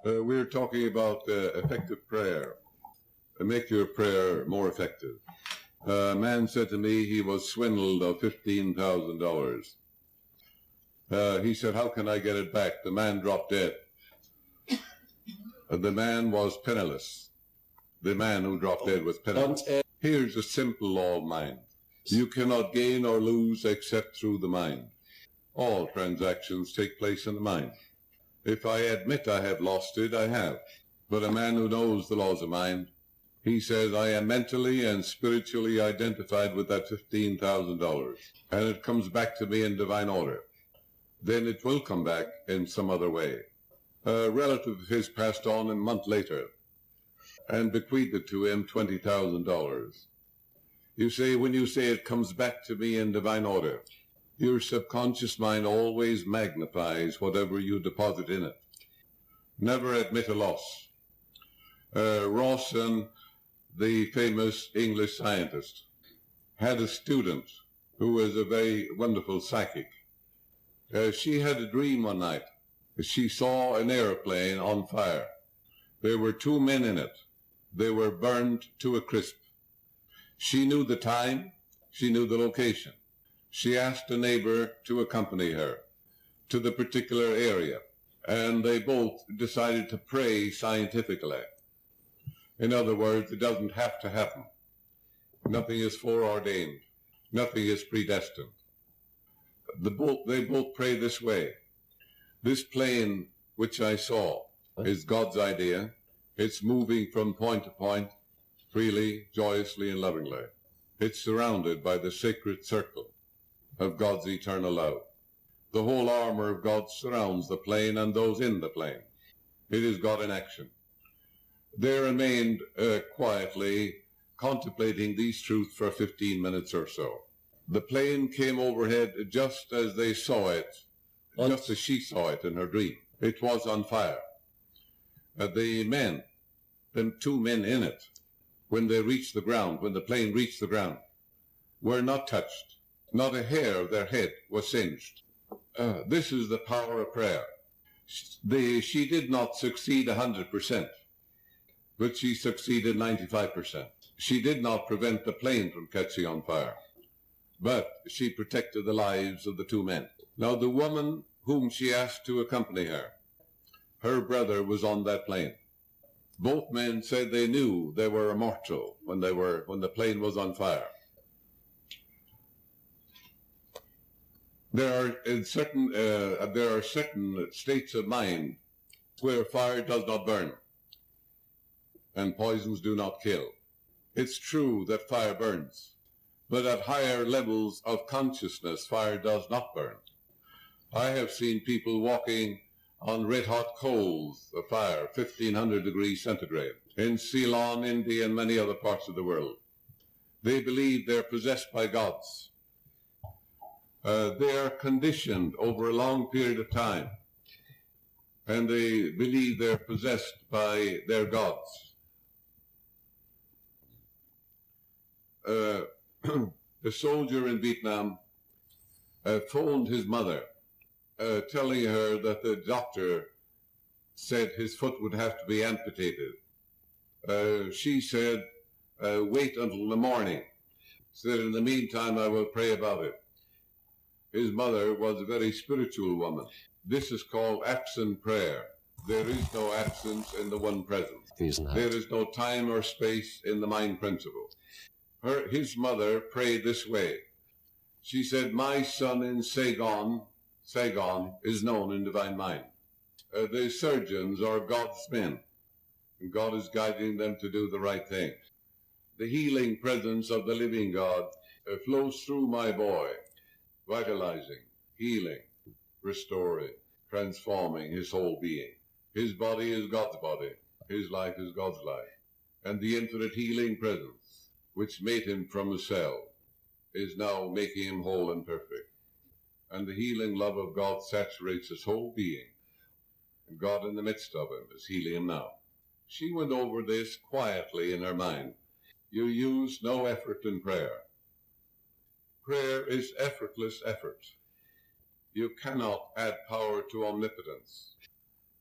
We're talking about effective prayer. Make your prayer more effective. A man said to me he was swindled of $15,000. He said, how can I get it back? The man dropped dead. The man was penniless. The man who dropped dead was penniless. Here's a simple law of mind. You cannot gain or lose except through the mind. All transactions take place in the mind. If I admit I have lost it, I have. But a man who knows the laws of mind, he says, I am mentally and spiritually identified with that $15,000, and it comes back to me in divine order. Then it will come back in some other way. A relative of his passed on a month later and bequeathed to him $20,000. You say, when you say it comes back to me in divine order, your subconscious mind always magnifies whatever you deposit in it. Never admit a loss. Rawson, the famous English scientist, had a student who was a very wonderful psychic. She had a dream one night. She saw an airplane on fire. There were 2 men in it. They were burned to a crisp. She knew the time. She knew the location. She asked a neighbor to accompany her to the particular area, and they both decided to pray scientifically. In other words, it doesn't have to happen. Nothing is foreordained. Nothing is predestined. They both pray this way. This plane which I saw is God's idea. It's moving from point to point, freely, joyously, and lovingly. It's surrounded by the sacred circle of God's eternal love. The whole armor of God surrounds the plane and those in the plane. It is God in action. They remained quietly contemplating these truths for 15 minutes or so. The plane came overhead just as they saw it, just as she saw it in her dream. It was on fire. The 2 men in it, when they reached the ground, when the plane reached the ground, were not touched. Not a hair of their head was singed. This is the power of prayer. She did not succeed 100%, but she succeeded 95%. She did not prevent the plane from catching on fire, but she protected the lives of the 2 men. Now, the woman whom she asked to accompany her, her brother was on that plane. Both men said they knew they were immortal when the plane was on fire. There are certain states of mind where fire does not burn and poisons do not kill. It's true that fire burns, but at higher levels of consciousness, fire does not burn. I have seen people walking on red-hot coals of fire, 1,500 degrees centigrade, in Ceylon, India, and many other parts of the world. They believe they're possessed by gods. They are conditioned over a long period of time, and they believe they're possessed by their gods. The soldier in Vietnam phoned his mother, telling her that the doctor said his foot would have to be amputated. She said, wait until the morning. Said, in the meantime, I will pray about it. His mother was a very spiritual woman. This is called absent prayer. There is no absence in the one present. There is no time or space in the mind principle. His mother prayed this way. She said, my son in Saigon is known in divine mind. The surgeons are God's men, and God is guiding them to do the right thing. The healing presence of the living God flows through my boy, vitalizing, healing, restoring, transforming his whole being. His body is God's body. His life is God's life. And the infinite healing presence, which made him from a cell, is now making him whole and perfect. And the healing love of God saturates his whole being. And God in the midst of him is healing him now. She went over this quietly in her mind. You use no effort in prayer. Prayer is effortless effort. You cannot add power to omnipotence.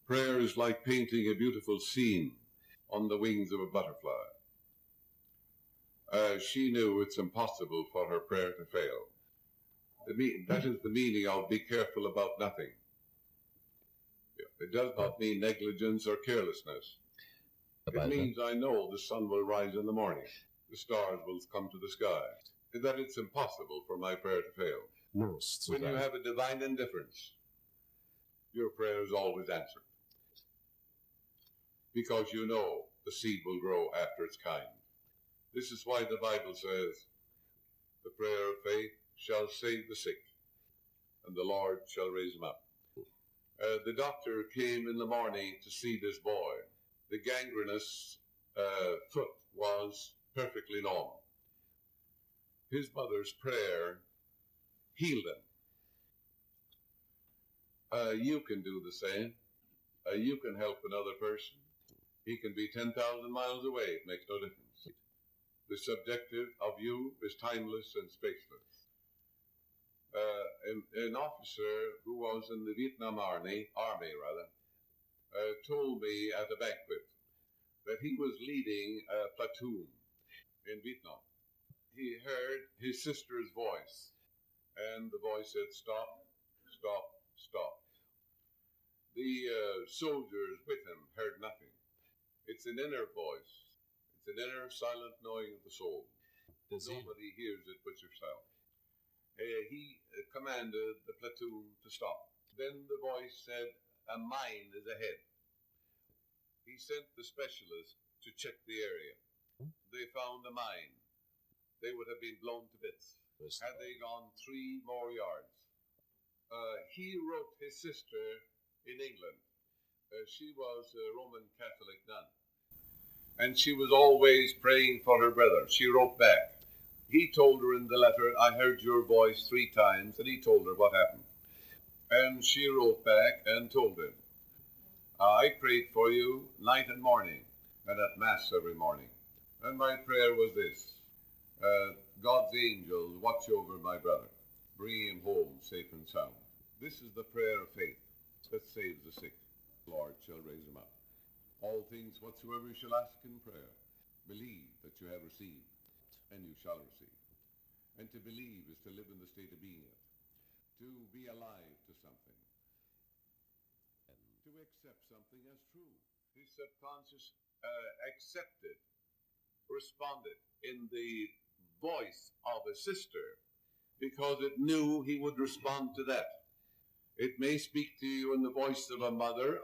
Prayer is like painting a beautiful scene on the wings of a butterfly. She knew it's impossible for her prayer to fail. That is the meaning of be careful about nothing. It does not mean negligence or carelessness. It means I know the sun will rise in the morning, the stars will come to the sky, that it's impossible for my prayer to fail. When you have a divine indifference, your prayer is always answered. Because you know the seed will grow after its kind. This is why the Bible says, the prayer of faith shall save the sick, and the Lord shall raise him up. The doctor came in the morning to see this boy. The gangrenous foot was perfectly normal. His mother's prayer healed him. You can do the same. You can help another person. He can be 10,000 miles away. It makes no difference. The subjective of you is timeless and spaceless. An officer who was in the Vietnam Army told me at a banquet that he was leading a platoon in Vietnam. He heard his sister's voice, and the voice said, "Stop, stop, stop." The soldiers with him heard nothing. It's an inner voice. It's an inner silent knowing of the soul. Nobody hears it but yourself. He commanded the platoon to stop. Then the voice said, "A mine is ahead." He sent the specialist to check the area. They found a mine. They would have been blown to bits had they gone 3 more yards. He wrote his sister in England. She was a Roman Catholic nun, and she was always praying for her brother. She wrote back. He told her in the letter, "I heard your voice 3 times, and he told her what happened. And she wrote back and told him, "I prayed for you night and morning, and at Mass every morning. And my prayer was this, God's angels watch over my brother, bring him home safe and sound." This is the prayer of faith that saves the sick. The Lord shall raise him up. All things whatsoever you shall ask in prayer, believe that you have received, and you shall receive. And to believe is to live in the state of being it, to be alive to something, and to accept something as true. His subconscious accepted, responded in the voice of a sister, because it knew he would respond to that. It may speak to you in the voice of a mother.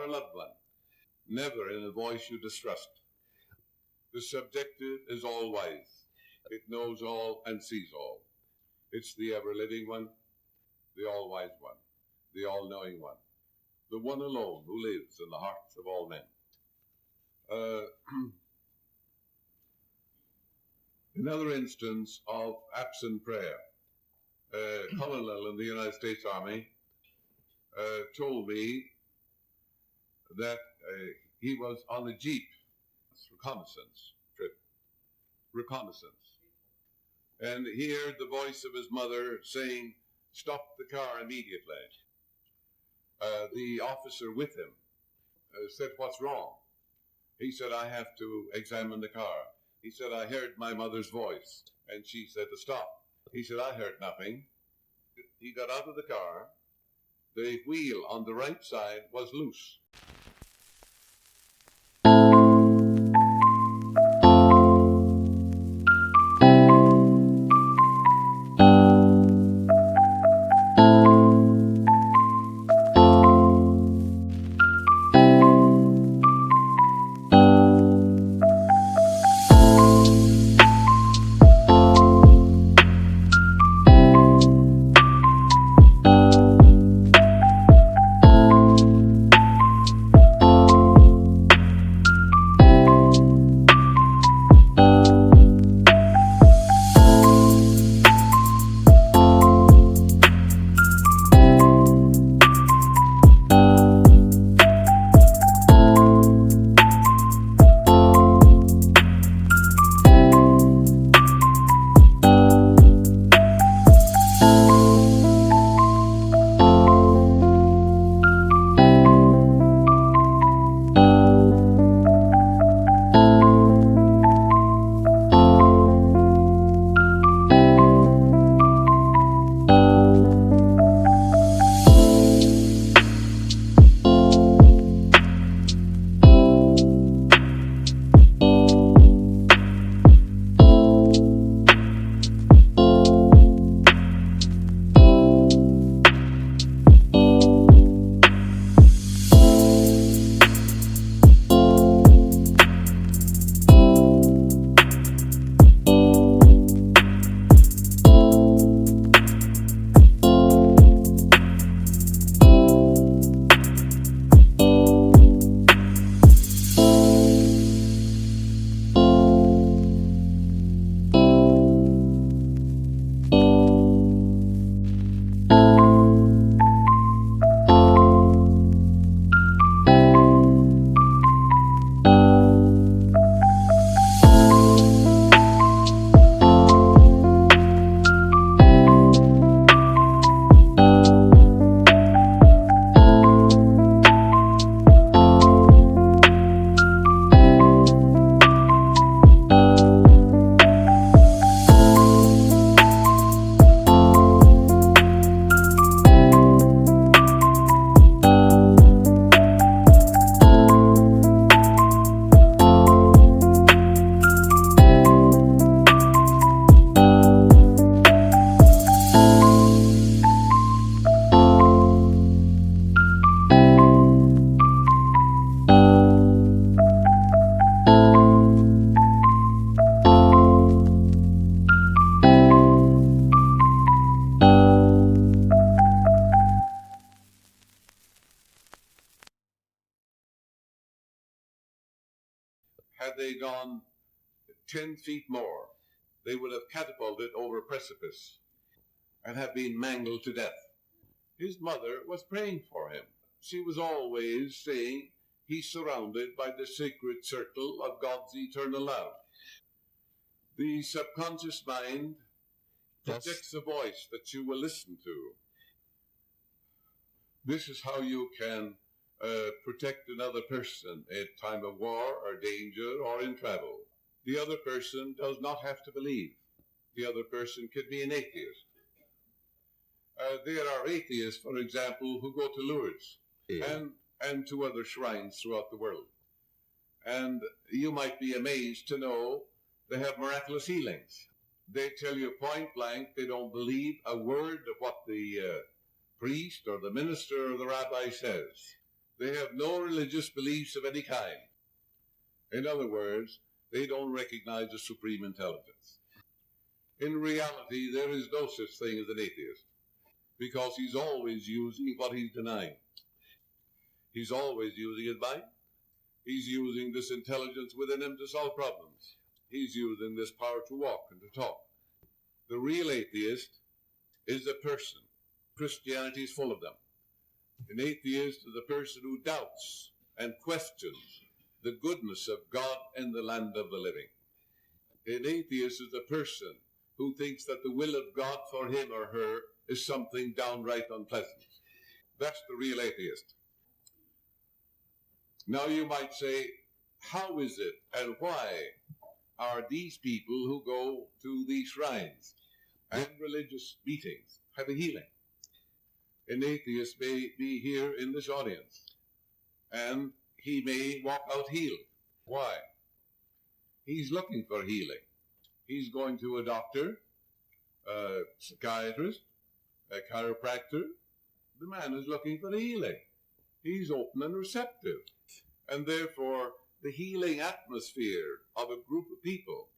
a loved one. Never in a voice you distrust. The subjective is all wise. It knows all and sees all. It's the ever-living one, the all-wise one, the all-knowing one, the one alone who lives in the hearts of all men. Another instance of absent prayer. A colonel in the United States Army told me that he was on a jeep reconnaissance trip, and he heard the voice of his mother saying, "Stop the car immediately." The officer with him said, "What's wrong?" He said, "I have to examine the car." He said, "I heard my mother's voice, and she said to stop." He said, "I heard nothing." He got out of the car. The wheel on the right side was loose. Had they gone 10 feet more, they would have catapulted over a precipice and have been mangled to death. His mother was praying for him. She was always saying, "He's surrounded by the sacred circle of God's eternal love." The subconscious mind projects a voice that you will listen to. This is how you can protect another person at time of war or danger or in travel. The other person does not have to believe. The other person could be an atheist. There are atheists, for example, who go to Lourdes and to other shrines throughout the world. And you might be amazed to know they have miraculous healings. They tell you point blank they don't believe a word of what the priest or the minister or the rabbi says. They have no religious beliefs of any kind. In other words, they don't recognize a supreme intelligence. In reality, there is no such thing as an atheist, because he's always using what he's denying. He's always using his mind. He's using this intelligence within him to solve problems. He's using this power to walk and to talk. The real atheist is a person. Christianity is full of them. An atheist is a person who doubts and questions the goodness of God in the land of the living. An atheist is a person who thinks that the will of God for him or her is something downright unpleasant. That's the real atheist. Now you might say, how is it and why are these people who go to these shrines and religious meetings have a healing? An atheist may be here in this audience, and he may walk out healed. Why? He's looking for healing. He's going to a doctor, a psychiatrist, a chiropractor. The man is looking for healing. He's open and receptive. And therefore, the healing atmosphere of a group of people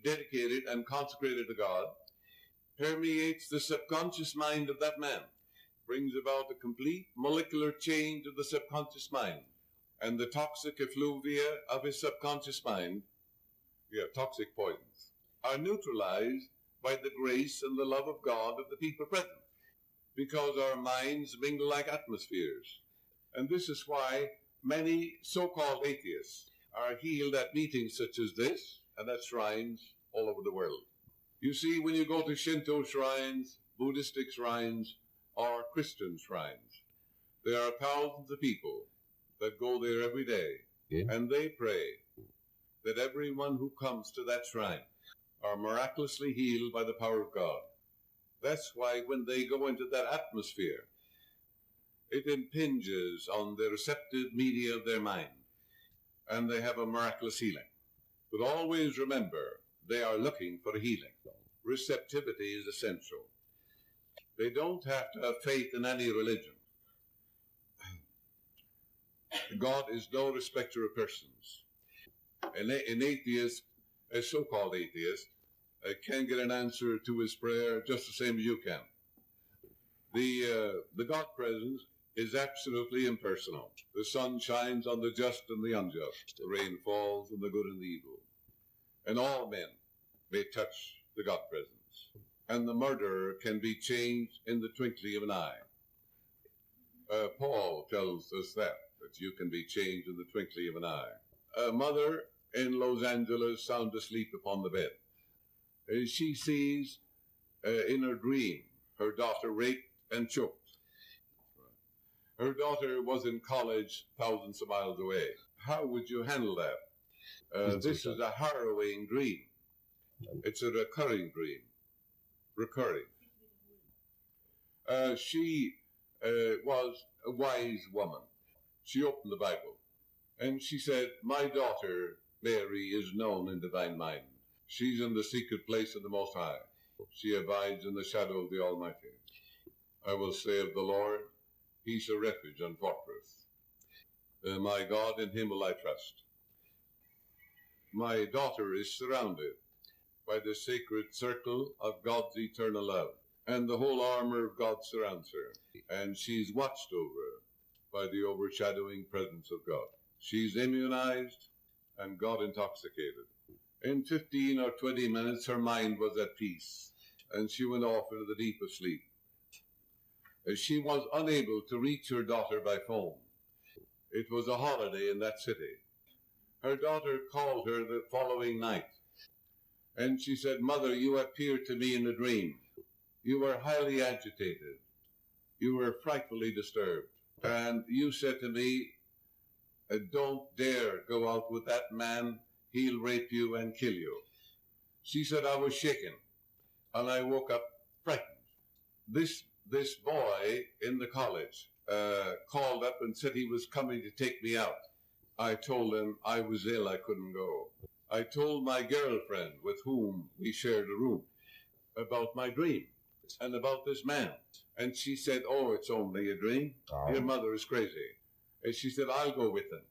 dedicated and consecrated to God permeates the subconscious mind of that man, brings about a complete molecular change of the subconscious mind, and the toxic effluvia of his subconscious mind, toxic poisons, are neutralized by the grace and the love of God of the people present, because our minds mingle like atmospheres. And this is why many so-called atheists are healed at meetings such as this and at shrines all over the world. You see, when you go to Shinto shrines, Buddhistic shrines, or Christian shrines, there are thousands of people that go there every day, and they pray that everyone who comes to that shrine are miraculously healed by the power of God. That's why when they go into that atmosphere, it impinges on the receptive media of their mind, and they have a miraculous healing. But always remember, they are looking for a healing. Receptivity is essential. They don't have to have faith in any religion. God is no respecter of persons. An atheist, a so-called atheist, can get an answer to his prayer just the same as you can. The God presence is absolutely impersonal. The sun shines on the just and the unjust. The rain falls on the good and the evil. And all men may touch the God presence. And the murderer can be changed in the twinkling of an eye. Paul tells us that you can be changed in the twinkling of an eye. A mother in Los Angeles sound asleep upon the bed. She sees in her dream her daughter raped and choked. Her daughter was in college thousands of miles away. How would you handle that? This is a harrowing dream. It's a recurring dream. Recurring. She was a wise woman. She opened the Bible and she said, "My daughter Mary is known in divine mind. She's in the secret place of the Most High. She abides in the shadow of the Almighty. I will say of the Lord, He's a refuge and fortress. My God, in Him will I trust." My daughter is surrounded by the sacred circle of God's eternal love, and the whole armor of God surrounds her, and she's watched over by the overshadowing presence of God. She's immunized and God intoxicated. In 15 or 20 minutes, her mind was at peace, and she went off into the deep of sleep. She was unable to reach her daughter by phone. It was a holiday in that city. Her daughter called her the following night, and she said, "Mother, you appeared to me in a dream. You were highly agitated. You were frightfully disturbed. And you said to me, don't dare go out with that man. He'll rape you and kill you." She said, "I was shaken, and I woke up frightened." This boy in the college called up and said he was coming to take me out. I told him I was ill, I couldn't go. I told my girlfriend, with whom we shared a room, about my dream and about this man. And she said, "Oh, it's only a dream. Your mother is crazy." And she said, I'll go with him.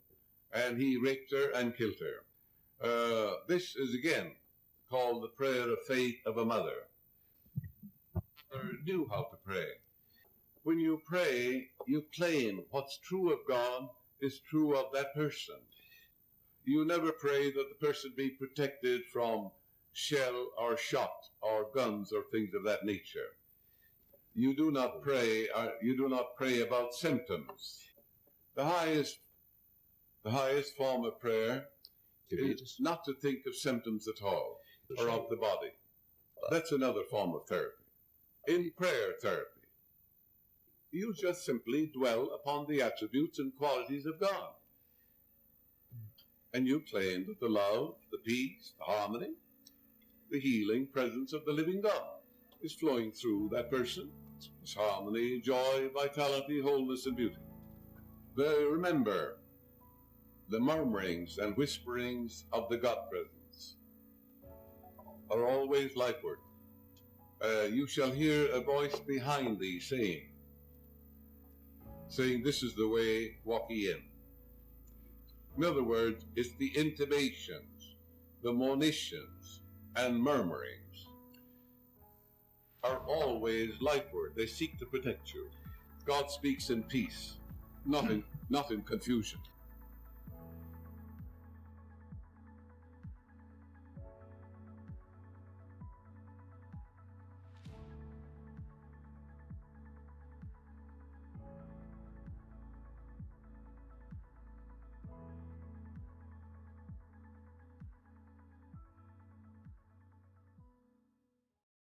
And he raped her and killed her. This is again called the prayer of faith of a mother. Mother knew how to pray. When you pray, you claim what's true of God is true of that person. You never pray that the person be protected from shell or shot or guns or things of that nature. You do not pray about symptoms. The highest form of prayer is not to think of symptoms at all or of the body. That's another form of therapy. In prayer therapy, you just simply dwell upon the attributes and qualities of God. And you claim that the love, the peace, the harmony, the healing presence of the living God is flowing through that person. It's harmony, joy, vitality, wholeness, and beauty. Remember, the murmurings and whisperings of the God presence are always lifeward. You shall hear a voice behind thee saying, this is the way, walk ye in. In other words, it's the intimations, the monitions, and murmurings are always lifeward. They seek to protect you. God speaks in peace, not in confusion.